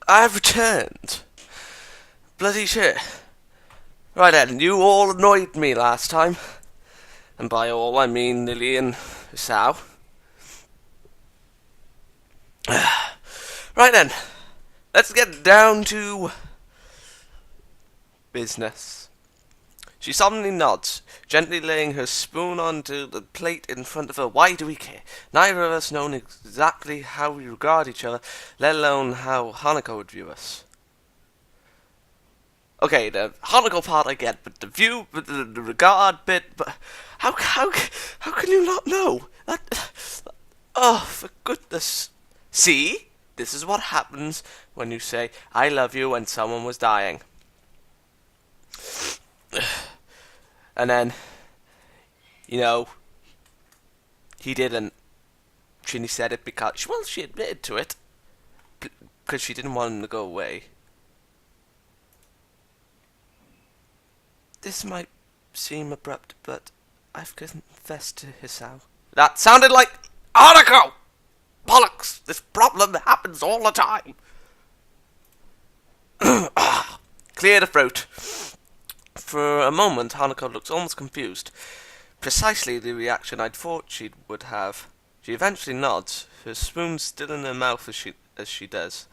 I've returned. Bloody shit. Right then, you all annoyed me last time. And by all, I mean Lilly and Sal. Right then, let's get down to business. She solemnly nods, gently laying her spoon onto the plate in front of her. Why do we care? Neither of us know exactly how we regard each other, let alone how Hanako would view us. Okay, the Hanako part I get, but the view, but the regard bit, but how can you not know? Oh, for goodness. See? This is what happens when you say, I love you when someone was dying. And then, he didn't. Trini said it because, well, she admitted to it. Because she didn't want him to go away. This might seem abrupt, but I've confessed to Hisao. That sounded like Hanako! Bollocks! This problem happens all the time. Clear the throat. For a moment, Hanako looks almost confused. Precisely the reaction I'd thought she would have. She eventually nods, her spoon still in her mouth as she does.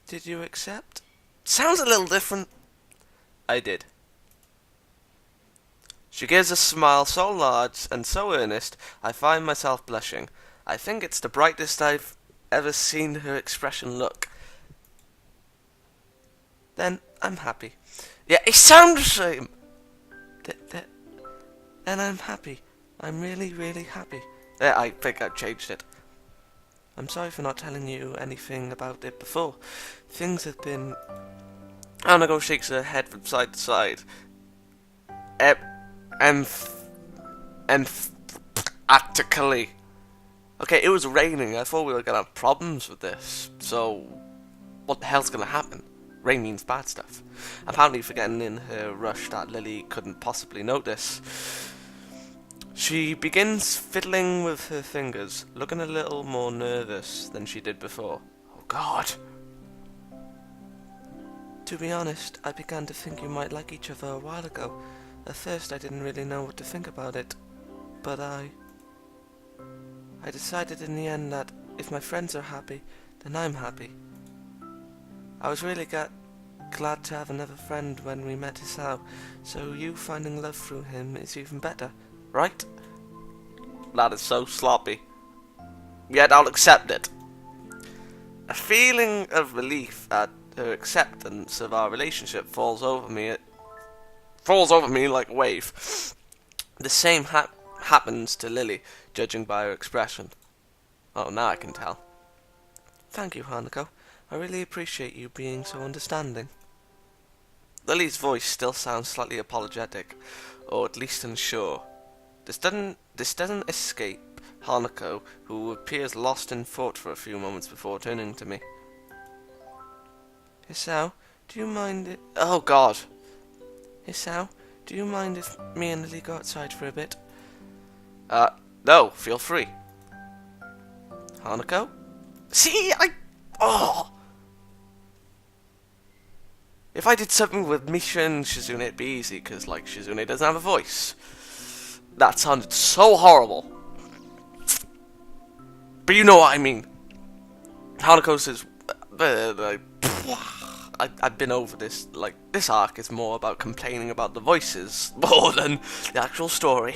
Did you accept? Sounds a little different. I did. She gives a smile so large and so earnest, I find myself blushing. I think it's the brightest I've ever seen her expression look. Then I'm happy. Yeah, it sounds the same. Then I'm happy. I'm really, really happy. Yeah, I think I've changed it. I'm sorry for not telling you anything about it before. Things have been... Hanako shakes her head from side to side. Emphatically. Okay, it was raining. I thought we were gonna have problems with this. So, what the hell's gonna happen? Rain means bad stuff. Apparently forgetting in her rush that Lilly couldn't possibly notice. She begins fiddling with her fingers, looking a little more nervous than she did before. Oh God. To be honest, I began to think you might like each other a while ago. At first I didn't really know what to think about it, but I decided in the end that if my friends are happy, then I'm happy. I was really glad to have another friend when we met Hisao, so you finding love through him is even better, right? That is so sloppy. Yet I'll accept it. A feeling of relief at her acceptance of our relationship falls over me like a wave. The same happens to Lilly, judging by her expression. Oh, now I can tell. Thank you, Hanako. I really appreciate you being so understanding. Lily's voice still sounds slightly apologetic, or at least unsure. This doesn't escape Hanako, who appears lost in thought for a few moments before turning to me. Hisao, do you mind it? Oh God. Hisao, do you mind if me and Lilly go outside for a bit? No, feel free. Hanako? See, If I did something with Misha and Shizune, it'd be easy, because, like, Shizune doesn't have a voice. That sounded so horrible. But you know what I mean. Hanako says, I've been over this. Like, this arc is more about complaining about the voices more than the actual story.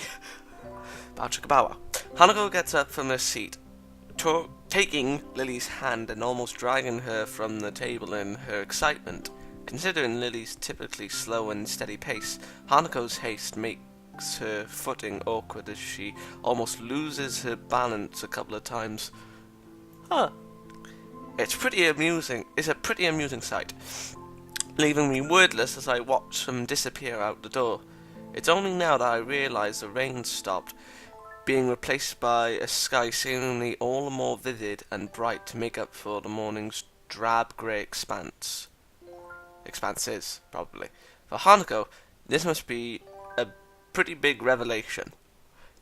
About Chikabawa. Hanako gets up from her seat, taking Lily's hand and almost dragging her from the table in her excitement. Considering Lily's typically slow and steady pace, Hanako's haste makes her footing awkward as she almost loses her balance a couple of times. Huh. It's a pretty amusing sight, leaving me wordless as I watch them disappear out the door. It's only now that I realise the rain stopped, being replaced by a sky seemingly all the more vivid and bright to make up for the morning's drab grey expanses, probably. For Hanako, this must be a pretty big revelation.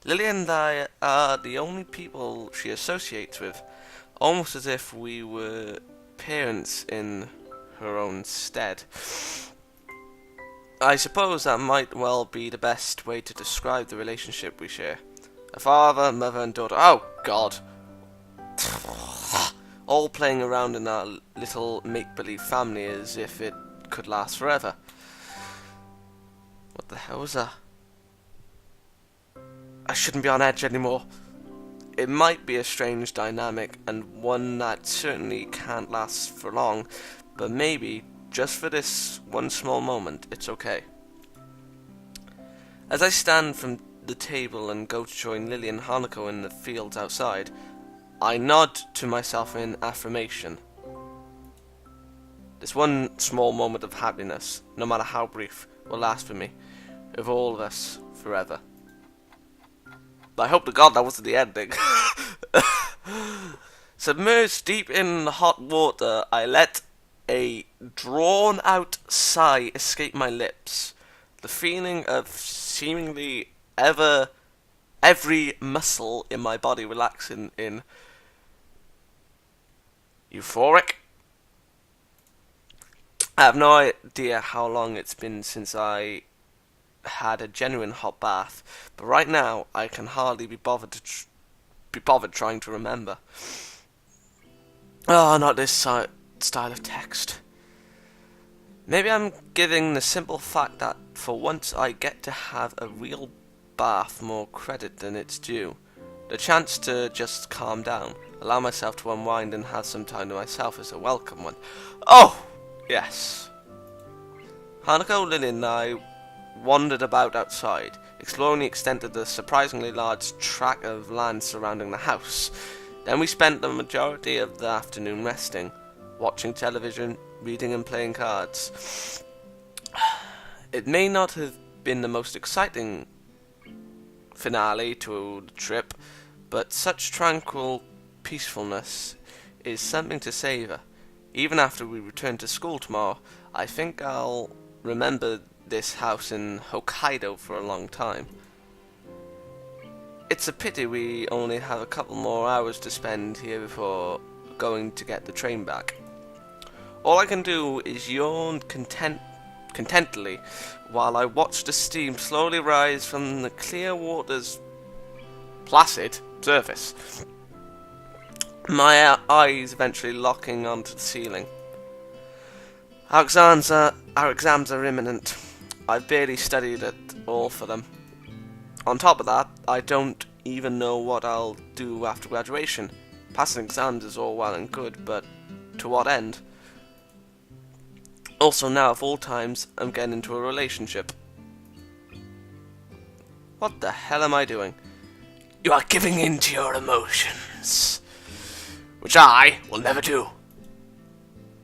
Lilly and I are the only people she associates with. almost as if we were parents in her own stead. I suppose that might well be the best way to describe the relationship we share. A father, mother and daughter. Oh, God. All playing around in our little make-believe family as if it could last forever. What the hell was that? I shouldn't be on edge anymore. It might be a strange dynamic, and one that certainly can't last for long, but maybe, just for this one small moment, it's okay. As I stand from the table and go to join Lilly and Hanako in the fields outside, I nod to myself in affirmation. This one small moment of happiness, no matter how brief, will last for me, of all of us, forever. I hope to God that wasn't the ending. Submerged deep in the hot water, I let a drawn-out sigh escape my lips. The feeling of seemingly every muscle in my body relaxing in euphoric. I have no idea how long it's been since I had a genuine hot bath, but right now I can hardly be bothered trying to remember. Oh, not this style of text. Maybe I'm giving the simple fact that for once I get to have a real bath more credit than it's due. The chance to just calm down, allow myself to unwind and have some time to myself is a welcome one. Oh, yes. Hanako, Lilly and I wandered about outside, exploring the extent of the surprisingly large tract of land surrounding the house. Then we spent the majority of the afternoon resting, watching television, reading and playing cards. It may not have been the most exciting finale to the trip, but such tranquil peacefulness is something to savour. Even after we return to school tomorrow, I think I'll remember this house in Hokkaido for a long time. It's a pity we only have a couple more hours to spend here before going to get the train back. All I can do is yawn contentedly while I watch the steam slowly rise from the clear water's placid surface, my eyes eventually locking onto the ceiling. Our exams are imminent. I've barely studied at all for them. On top of that, I don't even know what I'll do after graduation. Passing exams is all well and good, but to what end? Also now, of all times, I'm getting into a relationship. What the hell am I doing? You are giving in to your emotions, which I will never do. ...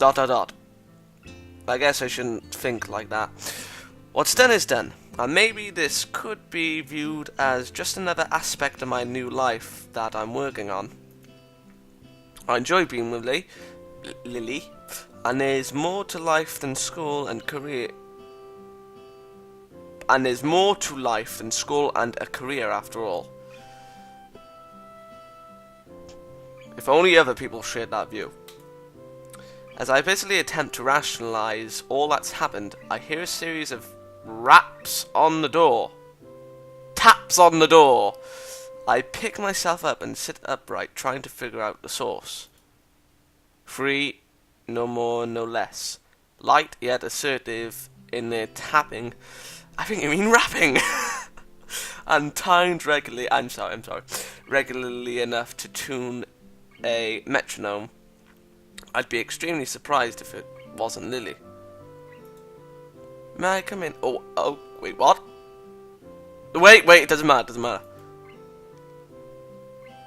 I guess I shouldn't think like that. What's done is done, and maybe this could be viewed as just another aspect of my new life that I'm working on. I enjoy being with Lilly, and there's more to life than school and career. And there's more to life than school and a career, after all. If only other people shared that view. As I busily attempt to rationalize all that's happened, I hear a series of raps on the door. Taps on the door. I pick myself up and sit upright, trying to figure out the source. Free, no more, no less. Light yet assertive in their tapping. I think you mean rapping. And timed regularly. I'm sorry. Regularly enough to tune a metronome. I'd be extremely surprised if it wasn't Lilly. May I come in? Oh, wait, what? Wait, it doesn't matter.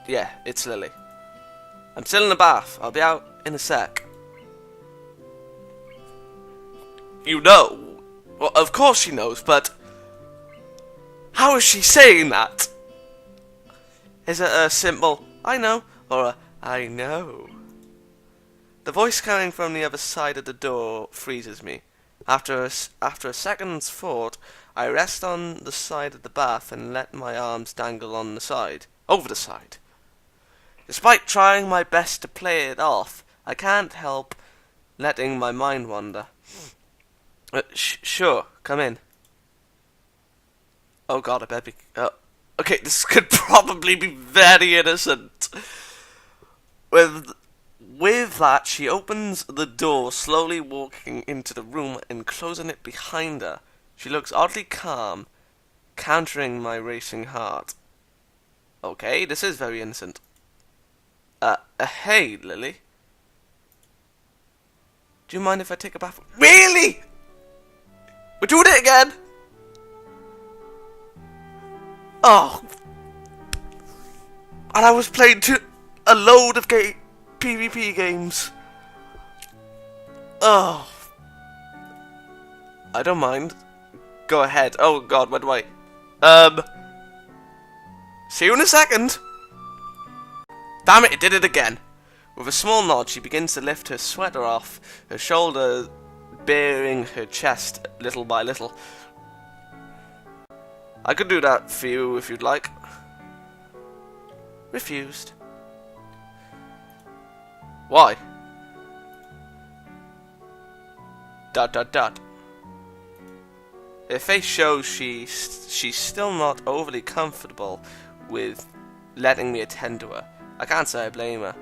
Yeah, it's Lilly. I'm still in the bath. I'll be out in a sec. You know? Well, of course she knows, but how is she saying that? Is it a simple, I know, or a, I know? The voice coming from the other side of the door freezes me. After a second's thought, I rest on the side of the bath and let my arms dangle on the side, over the side. Despite trying my best to play it off, I can't help letting my mind wander. Sure, come in. Oh god, I better be... okay, this could probably be very innocent. With that, she opens the door, slowly walking into the room and closing it behind her. She looks oddly calm, countering my racing heart. Okay, this is very innocent. Hey, Lily. Do you mind if I take a bath? Really? We're doing it again? Oh. And I was playing a load of PvP games. Oh. I don't mind. Go ahead. Oh god, where do I... See you in a second. Damn it did it again. With a small nod, she begins to lift her sweater off, her shoulder bearing her chest little by little. I could do that for you if you'd like. Refused. Why? ... Her face shows she's still not overly comfortable with letting me attend to her. I can't say I blame her.